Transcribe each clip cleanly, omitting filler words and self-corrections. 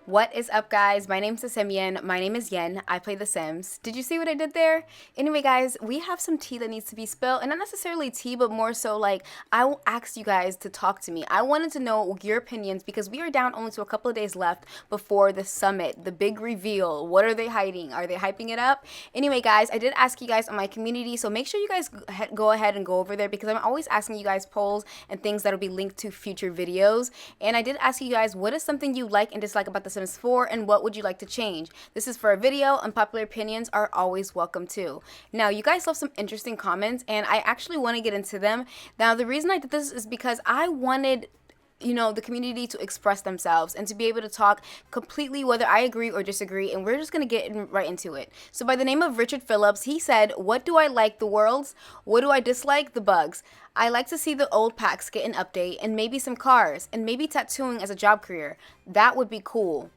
What is up, guys? My name's TheSimYin. My name is Yen. I play The Sims. Did you see what I did there? Anyway, guys, we have some tea that needs to be spilled, and not necessarily tea, but more so like I asked you guys to talk to me. I wanted to know your opinions because we are down only to a couple of days left before the summit, the big reveal. What are they hiding? Are they hyping it up? Anyway, guys, I did ask you guys on my community, so make sure you guys go ahead and go over there because I'm always asking you guys polls and things that'll be linked to future videos. And I did ask you guys, what is something you like and dislike about The Sims 4 and what would you like to change? This is for a video. Unpopular opinions are always welcome too. Now, you guys left some interesting comments and I actually want to get into them. Now, the reason I did this is because I wanted the community to express themselves and to be able to talk completely whether I agree or disagree, and we're just going to get right into it. So by the name of Richard Phillips, he said, what do I like? The worlds. What do I dislike? The bugs. I like to see the old packs get an update and maybe some cars and maybe tattooing as a job career. That would be cool.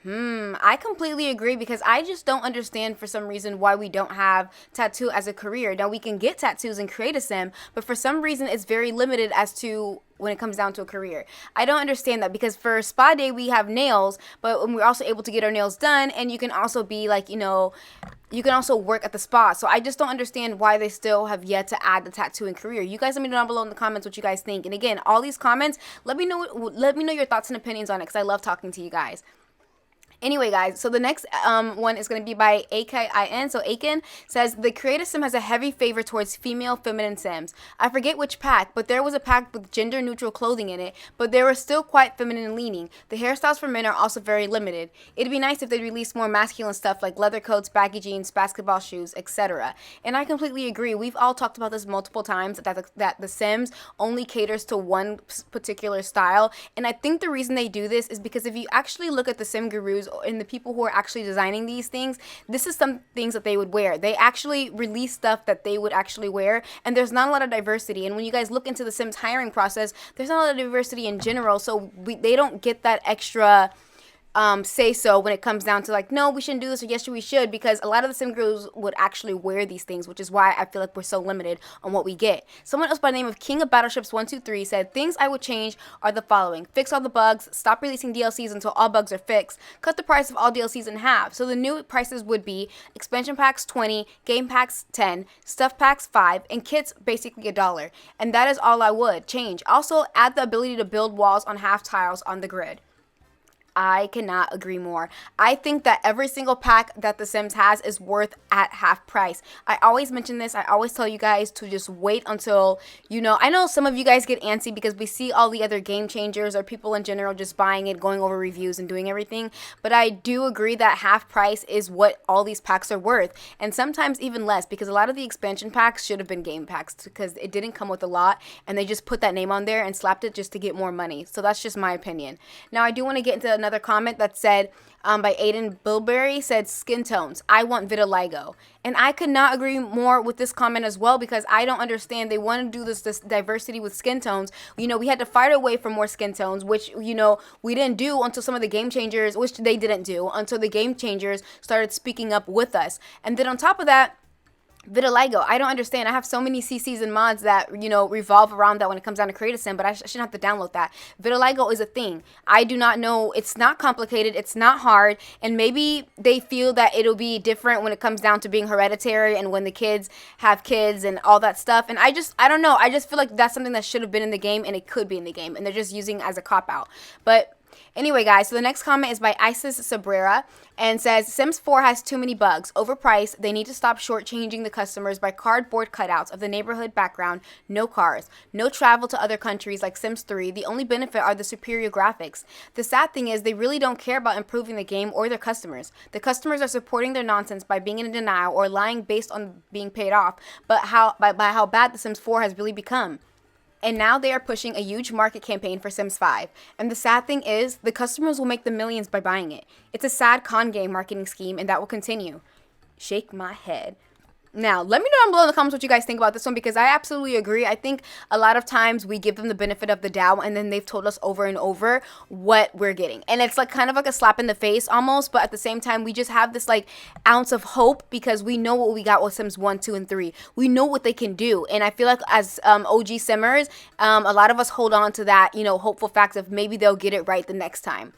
I completely agree because I just don't understand for some reason why we don't have tattoo as a career. Now, we can get tattoos and create a sim, but for some reason it's very limited as to when it comes down to a career. I don't understand that because for spa day we have nails, but we're also able to get our nails done, and you can also be like, you can also work at the spa. So I just don't understand why they still have yet to add the tattooing career. You guys let me know down below in the comments what you guys think. And again, all these comments, let me know your thoughts and opinions on it because I love talking to you guys. Anyway, guys, so the next one is going to be by AKIN. So Aiken says, the creative sim has a heavy favor towards female feminine sims. I forget which pack, but there was a pack with gender neutral clothing in it, but they were still quite feminine leaning. The hairstyles for men are also very limited. It'd be nice if they released more masculine stuff like leather coats, baggy jeans, basketball shoes, etc. And I completely agree. We've all talked about this multiple times, that the Sims only caters to one particular style. And I think the reason they do this is because if you actually look at the sim gurus and the people who are actually designing these things, this is some things that they would wear. They actually release stuff that they would actually wear, and there's not a lot of diversity. And when you guys look into the Sims hiring process, there's not a lot of diversity in general, so they don't get that extra say so when it comes down to like, no, we shouldn't do this, or yes, we should, because a lot of the sim girls would actually wear these things, which is why I feel like we're so limited on what we get. Someone else by the name of King of Battleships 123 said, things I would change are the following: fix all the bugs, stop releasing DLCs until all bugs are fixed, cut the price of all DLCs in half. So the new prices would be expansion packs 20, game packs 10, stuff packs 5, and kits basically $1. And that is all I would change. Also, add the ability to build walls on half tiles on the grid. I cannot agree more. I think that every single pack that The Sims has is worth at half price. I always mention this. I always tell you guys to just wait until, I know some of you guys get antsy because we see all the other game changers or people in general just buying it, going over reviews and doing everything. But I do agree that half price is what all these packs are worth. And sometimes even less, because a lot of the expansion packs should have been game packs because it didn't come with a lot and they just put that name on there and slapped it just to get more money. So that's just my opinion. Now, I do want to get into another comment that said by Aiden Bilberry, said skin tones. I want vitiligo. And I could not agree more with this comment as well, because I don't understand. They want to do this diversity with skin tones. We had to fight our way for more skin tones, which, we didn't do until some of the game changers, which they didn't do until the game changers started speaking up with us. And then on top of that, vitiligo. I don't understand. I have so many CCs and mods that, revolve around that when it comes down to create a sim, but I shouldn't have to download that. Vitiligo is a thing. I do not know. It's not complicated. It's not hard. And maybe they feel that it'll be different when it comes down to being hereditary and when the kids have kids and all that stuff. And I don't know. I just feel like that's something that should have been in the game, and it could be in the game, and they're just using it as a cop-out. But anyway, guys, so the next comment is by Isis Sabrera and says, Sims 4 has too many bugs, overpriced. They need to stop shortchanging the customers by cardboard cutouts of the neighborhood background, no cars, no travel to other countries like Sims 3. The only benefit are the superior graphics. The sad thing is they really don't care about improving the game or their customers. The customers are supporting their nonsense by being in denial or lying based on being paid off, but by how bad The Sims 4 has really become. And now they are pushing a huge market campaign for Sims 5. And the sad thing is, the customers will make the millions by buying it. It's a sad con game marketing scheme, and that will continue. Shake my head. Now, let me know down below in the comments what you guys think about this one, because I absolutely agree. I think a lot of times we give them the benefit of the doubt, and then they've told us over and over what we're getting. And it's like kind of like a slap in the face almost, but at the same time, we just have this like ounce of hope because we know what we got with Sims 1, 2, and 3. We know what they can do. And I feel like as OG Simmers, a lot of us hold on to that, hopeful fact of maybe they'll get it right the next time.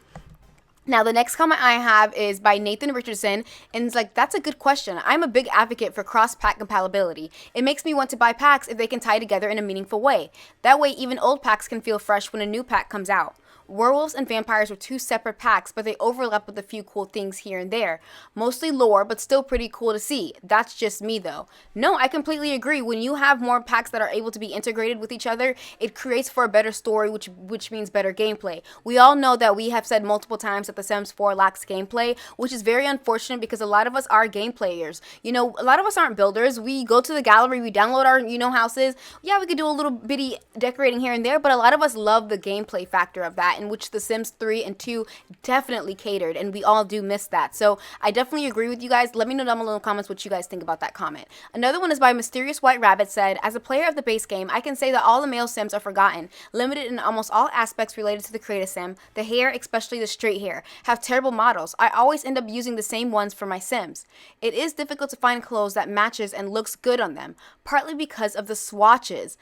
Now, the next comment I have is by Nathan Richardson, and it's like, that's a good question. I'm a big advocate for cross-pack compatibility. It makes me want to buy packs if they can tie together in a meaningful way. That way, even old packs can feel fresh when a new pack comes out. Werewolves and vampires were two separate packs, but they overlap with a few cool things here and there. Mostly lore, but still pretty cool to see. That's just me, though. No, I completely agree. When you have more packs that are able to be integrated with each other, it creates for a better story, which means better gameplay. We all know that we have said multiple times that The Sims 4 lacks gameplay, which is very unfortunate because a lot of us are game players. You know, a lot of us aren't builders. We go to the gallery, we download our, houses. Yeah, we could do a little bitty decorating here and there, but a lot of us love the gameplay factor of that, in which The Sims 3 and 2 definitely catered, and we all do miss that. So I definitely agree with you guys. Let me know down below in the comments what you guys think about that comment. Another one is by Mysterious White Rabbit. Said, as a player of the base game, I can say that all the male Sims are forgotten, limited in almost all aspects related to the creative Sim. The hair, especially the straight hair, have terrible models. I always end up using the same ones for my Sims. It is difficult to find clothes that matches and looks good on them, partly because of the swatches.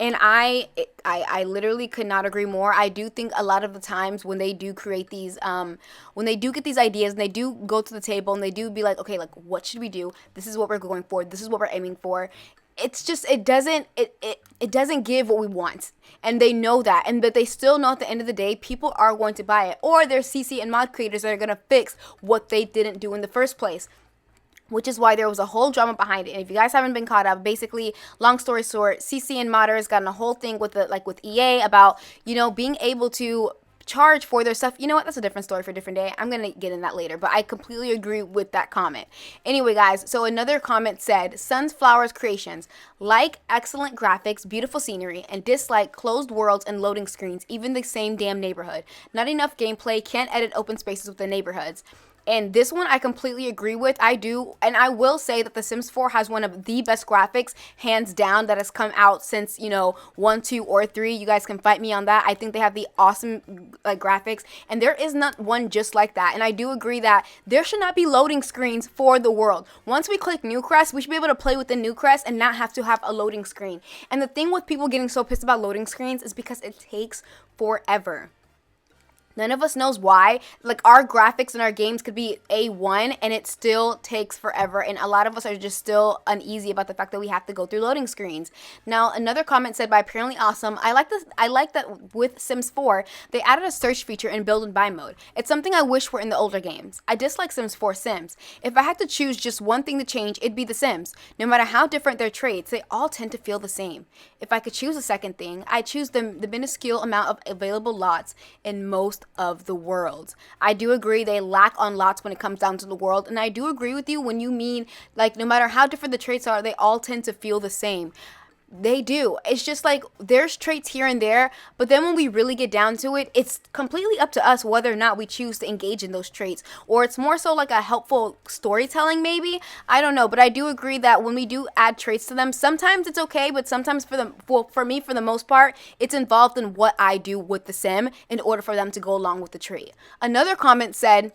And I literally could not agree more. I do think a lot of the times when they do create these, when they do get these ideas and they do go to the table and they do be like, okay, like, what should we do? This is what we're going for. This is what we're aiming for. It's just, it doesn't give what we want. And they know that. And but they still know at the end of the day, people are going to buy it. Or there's CC and mod creators that are going to fix what they didn't do in the first place, which is why there was a whole drama behind it. And if you guys haven't been caught up, basically, long story short, CC and modders got in a whole thing with with EA about, being able to charge for their stuff. You know what? That's a different story for a different day. I'm going to get in that later, but I completely agree with that comment. Anyway, guys, so another comment said, Sunflowers Creations, like excellent graphics, beautiful scenery, and dislike closed worlds and loading screens, even the same damn neighborhood. Not enough gameplay, can't edit open spaces with the neighborhoods. And this one I completely agree with. I do, and I will say that The Sims 4 has one of the best graphics, hands down, that has come out since, 1, 2, or 3. You guys can fight me on that. I think they have the awesome graphics, and there is not one just like that. And I do agree that there should not be loading screens for the world. Once we click New Crest, we should be able to play with the New Crest and not have to have a loading screen. And the thing with people getting so pissed about loading screens is because it takes forever. None of us knows why. Like, our graphics in our games could be A1 and it still takes forever. And a lot of us are just still uneasy about the fact that we have to go through loading screens. Now, another comment said by Apparently Awesome, I like that with Sims 4, they added a search feature in build and buy mode. It's something I wish were in the older games. I dislike Sims 4 Sims. If I had to choose just one thing to change, it'd be the Sims. No matter how different their traits, they all tend to feel the same. If I could choose a second thing, I'd choose the minuscule amount of available lots in most of the world. I do agree they lack on lots when it comes down to the world, and I do agree with you when you mean, like, no matter how different the traits are, they all tend to feel the same. They do. It's just like there's traits here and there, but then when we really get down to it, it's completely up to us whether or not we choose to engage in those traits, or it's more so like a helpful storytelling maybe. I don't know, but I do agree that when we do add traits to them, sometimes it's okay, but sometimes for me, for the most part, it's involved in what I do with the sim in order for them to go along with the trait. Another comment said,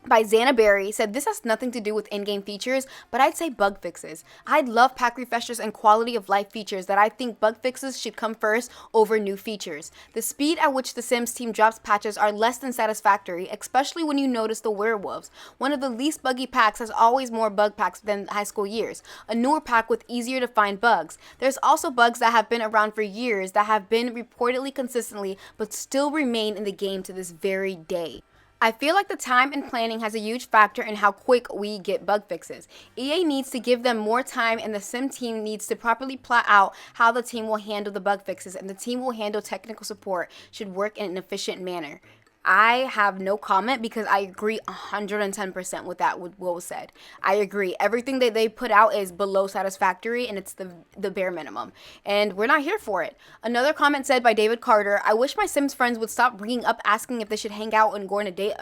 by Xana Berry, said, this has nothing to do with in-game features, but I'd say bug fixes. I'd love pack refreshers and quality of life features that I think bug fixes should come first over new features. The speed at which the Sims team drops patches are less than satisfactory, especially when you notice the werewolves. One of the least buggy packs has always more bug packs than high school years. A newer pack with easier to find bugs. There's also bugs that have been around for years that have been reportedly consistently, but still remain in the game to this very day. I feel like the time and planning has a huge factor in how quick we get bug fixes. EA needs to give them more time, and the Sim team needs to properly plot out how the team will handle the bug fixes, and the team will handle technical support should work in an efficient manner. I have no comment because I agree 110% with that, with what was said. I agree. Everything that they put out is below satisfactory, and it's the bare minimum. And we're not here for it. Another comment said by David Carter, I wish my Sims friends would stop ringing up asking if they should hang out and go on a date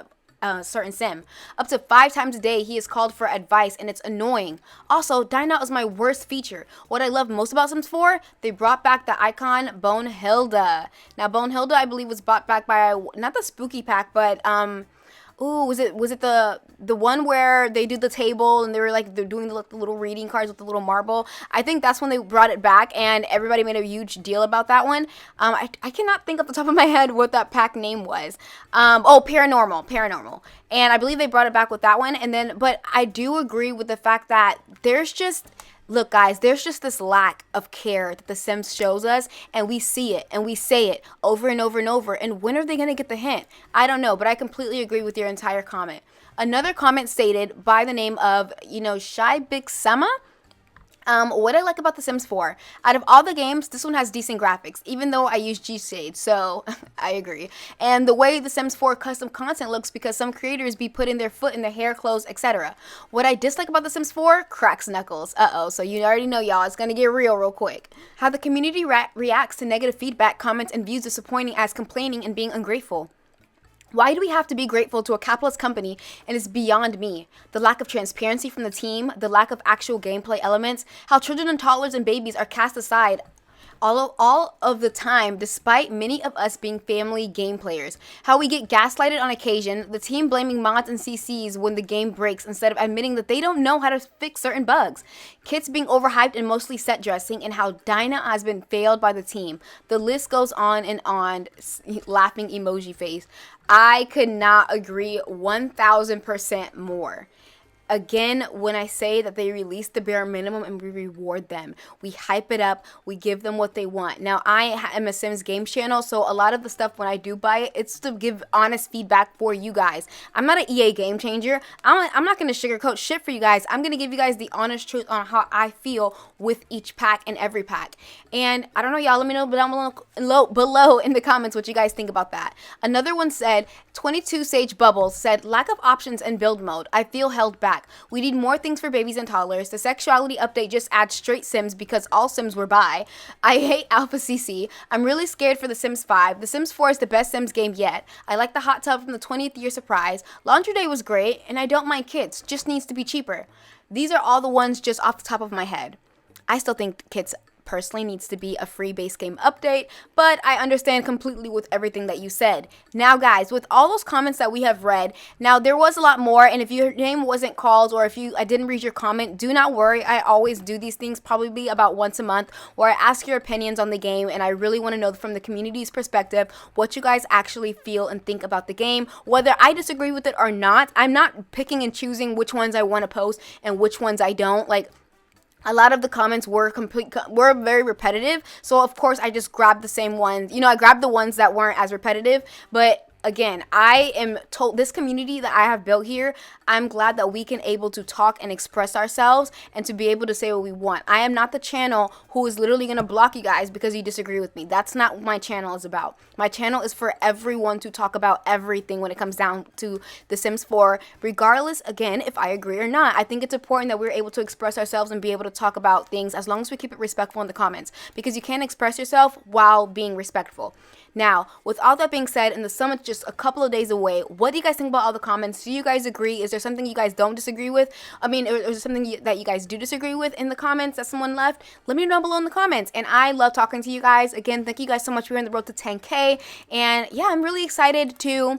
certain sim. Up to 5 times a day, he is called for advice, and it's annoying. Also, Dine Out is my worst feature. What I love most about Sims 4, they brought back the icon Bonehilda. Now, Bonehilda, I believe, was brought back by, not the spooky pack, but, Ooh, was it the one where they did the table and they were like they're doing the little reading cards with the little marble? I think that's when they brought it back and everybody made a huge deal about that one. I cannot think off the top of my head what that pack name was. Oh, paranormal, and I believe they brought it back with that one. And then, but I do agree with the fact that there's just. Look, guys, there's just this lack of care that The Sims shows us, and we see it, and we say it over and over and over, and when are they going to get the hint? I don't know, but I completely agree with your entire comment. Another comment stated by the name of, Shy Big Sama. What I like about The Sims 4, out of all the games, this one has decent graphics, even though I use G-Shade, so I agree. And the way The Sims 4 custom content looks because some creators be putting their foot in their hair, clothes, etc. What I dislike about The Sims 4, cracks knuckles. So you already know, y'all, it's gonna get real quick. How the community reacts to negative feedback, comments, and views disappointing as complaining and being ungrateful. Why do we have to be grateful to a capitalist company and it's beyond me? The lack of transparency from the team, the lack of actual gameplay elements, how children and toddlers and babies are cast aside all of the time despite many of us being family game players. How we get gaslighted on occasion, the team blaming mods and CCs when the game breaks instead of admitting that they don't know how to fix certain bugs. Kids being overhyped and mostly set dressing, and how Dinah has been failed by the team. The list goes on and on. Laughing emoji face. I could not agree 1000% more. Again, when I say that they release the bare minimum and we reward them, we hype it up, we give them what they want. Now, I am a Sims Games channel, so a lot of the stuff when I do buy it, it's to give honest feedback for you guys. I'm not an EA game changer. I'm not going to sugarcoat shit for you guys. I'm going to give you guys the honest truth on how I feel with each pack and every pack. And I don't know, y'all, let me know down below in the comments what you guys think about that. Another one said, 22 Sage Bubbles said, lack of options and build mode. I feel held back. We need more things for babies and toddlers. The sexuality update just adds straight Sims because all Sims were bi. I hate Alpha CC. I'm really scared for The Sims 5. The Sims 4 is the best Sims game yet. I like the hot tub from the 20th year surprise. Laundry Day was great, and I don't mind kits. Just needs to be cheaper. These are all the ones just off the top of my head. I still think kits personally needs to be a free base game update, but I understand completely with everything that you said. Now guys, with all those comments that we have read, now there was a lot more, and if your name wasn't called or if I didn't read your comment, do not worry. I always do these things probably about once a month where I ask your opinions on the game, and I really want to know from the community's perspective what you guys actually feel and think about the game, whether I disagree with it or not. I'm not picking and choosing which ones I want to post and which ones I don't. Like, a lot of the comments were very repetitive, so of course I just grabbed the same ones. I grabbed the ones that weren't as repetitive, but again, I am told this community that I have built here, I'm glad that we can able to talk and express ourselves and to be able to say what we want. I am not the channel who is literally going to block you guys because you disagree with me. That's not what my channel is about. My channel is for everyone to talk about everything when it comes down to The Sims 4, regardless, again, if I agree or not. I think it's important that we're able to express ourselves and be able to talk about things as long as we keep it respectful in the comments, because you can't express yourself while being respectful. Now, with all that being said, and the summit's just a couple of days away, what do you guys think about all the comments? Do you guys agree? Is there something you guys don't disagree with? I mean, is there something that you guys do disagree with in the comments that someone left? Let me know down below in the comments. And I love talking to you guys. Again, thank you guys so much. We're on the road to 10K. And yeah, I'm really excited to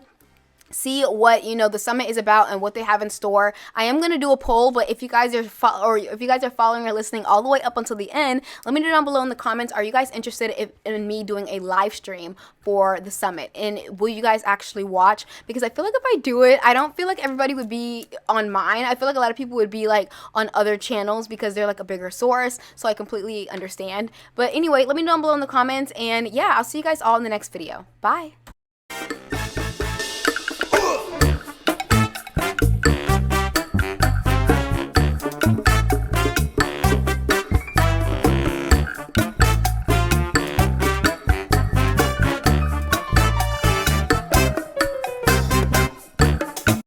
see what the summit is about and what they have in store. I am going to do a poll, but if you guys are following or listening all the way up until the end, let me know down below in the comments, are you guys interested in me doing a live stream for the summit, and will you guys actually watch? Because I feel like if I do it, I don't feel like everybody would be on mine. I feel like a lot of people would be like on other channels because they're like a bigger source, so I completely understand. But anyway, let me know down below in the comments, and yeah, I'll see you guys all in the next video. Bye.